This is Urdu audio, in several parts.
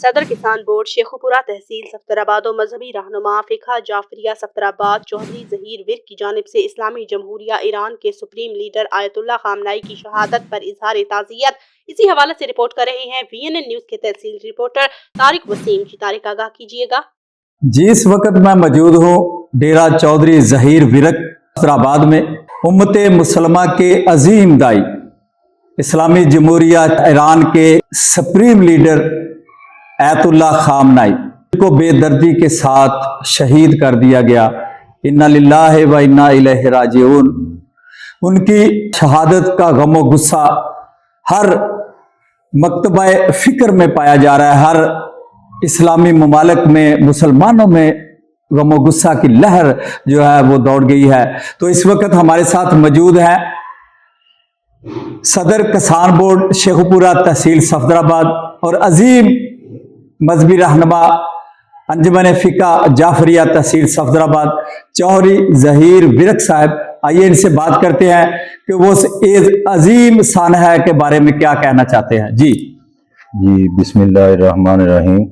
صدر کسان بورڈ شیخوپورہ تحصیل صفدرآباد و مذہبی رہنما فقہ جعفریہ صفدرآباد چودھری ظہیر ورک کی جانب سے اسلامی جمہوریہ ایران کے سپریم لیڈر آیت اللہ خامنائی کی شہادت پر اظہار تعزیت۔ اسی حوالے سے رپورٹ کر رہے ہیں VNN نیوز کے تحصیل رپورٹر طارق وسیم جی۔ طارق آگاہ کیجیے گا۔ جی، اس وقت میں موجود ہوں ڈیرہ چودھری ظہیر ورک صفدرآباد میں۔ امت مسلمہ کے عظیم دائی اسلامی جمہوریہ ایران کے سپریم لیڈر آیت اللہ خامنائی کو بے دردی کے ساتھ شہید کر دیا گیا۔ انا للہ و انا الیہ راجعون۔ ان کی شہادت کا غم و غصہ ہر مکتبہ فکر میں پایا جا رہا ہے، ہر اسلامی ممالک میں مسلمانوں میں غم و غصہ کی لہر جو ہے وہ دوڑ گئی ہے۔ تو اس وقت ہمارے ساتھ موجود ہے صدر کسان بورڈ شیخوپورہ تحصیل صفدرآباد اور عظیم مذہبی رہنما انجمن فقہ جعفریہ تحصیل صفدرآباد چودھری ظہیر ورک صاحب۔ آئیے ان سے بات کرتے ہیں کہ وہ اس عظیم سانحہ کے بارے میں کیا کہنا چاہتے ہیں۔ جی بسم اللہ الرحمن الرحیم۔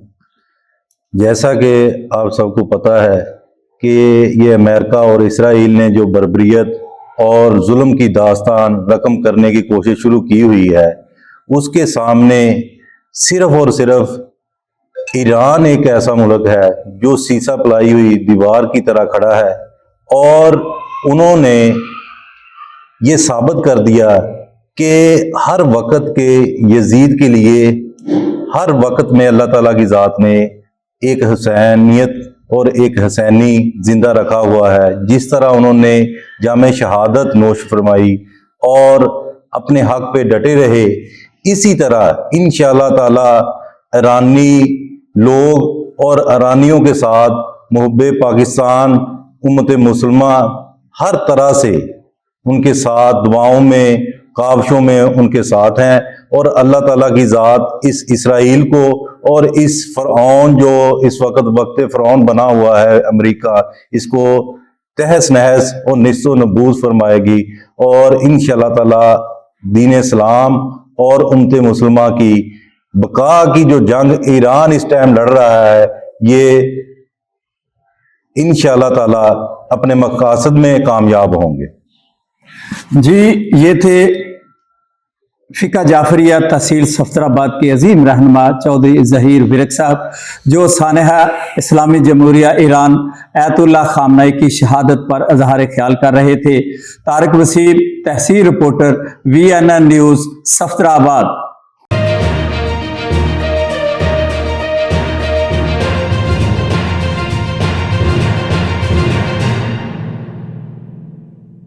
جیسا کہ آپ سب کو پتہ ہے کہ یہ امریکہ اور اسرائیل نے جو بربریت اور ظلم کی داستان رقم کرنے کی کوشش شروع کی ہوئی ہے، اس کے سامنے صرف اور صرف ایران ایک ایسا ملک ہے جو سیسا پلائی ہوئی دیوار کی طرح کھڑا ہے، اور انہوں نے یہ ثابت کر دیا کہ ہر وقت کے یزید کے لیے ہر وقت میں اللہ تعالیٰ کی ذات نے ایک حسینیت اور ایک حسینی زندہ رکھا ہوا ہے۔ جس طرح انہوں نے جامع شہادت نوش فرمائی اور اپنے حق پہ ڈٹے رہے، اسی طرح انشاءاللہ تعالی ایرانی لوگ اور ایرانیوں کے ساتھ محب پاکستان امت مسلمہ ہر طرح سے ان کے ساتھ دعاؤں میں کاوشوں میں ان کے ساتھ ہیں، اور اللہ تعالیٰ کی ذات اس اسرائیل کو اور اس فرعون جو اس وقت فرعون بنا ہوا ہے امریکہ، اس کو تہس نہس اور نصف و نبوس فرمائے گی، اور انشاءاللہ تعالیٰ دین اسلام اور امت مسلمہ کی بقا کی جو جنگ ایران اس ٹائم لڑ رہا ہے، یہ انشاءاللہ تعالیٰ اپنے مقاصد میں کامیاب ہوں گے۔ جی، یہ تھے فقہ جعفریہ تحصیل صفدرآباد کے عظیم رہنما چودھری ظہیر ورک صاحب، جو سانحہ اسلامی جمہوریہ ایران آیت اللہ خامنائی کی شہادت پر اظہار خیال کر رہے تھے۔ طارق وسیم، تحصیل رپورٹر VNN نیوز صفدرآباد۔